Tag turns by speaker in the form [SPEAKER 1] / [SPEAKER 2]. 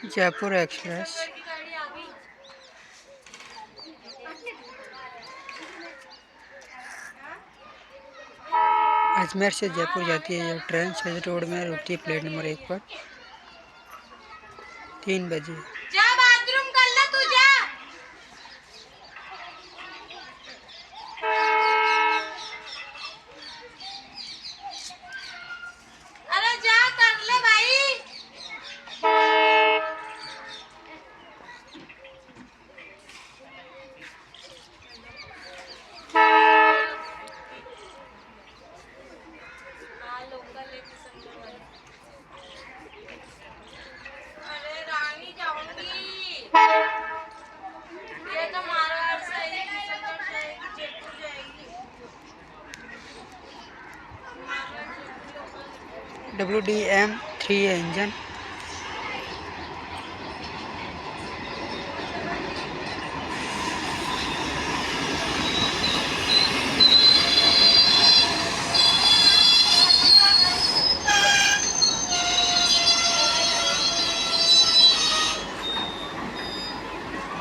[SPEAKER 1] Jaipur express Ajmer से जयपुर जाती है। यह ट्रेन सज रोड में रुकती है प्लेट नंबर 1 पर 3 बजे।
[SPEAKER 2] जा बाथरूम कर ले तू जा। अरे जा कर ले भाई। अरे रानी जाऊंगी। ये तो मारवाड़ से आएगी, किशनगढ़ जाएगी, जयपुर जाएगी।
[SPEAKER 1] WDM 3 engine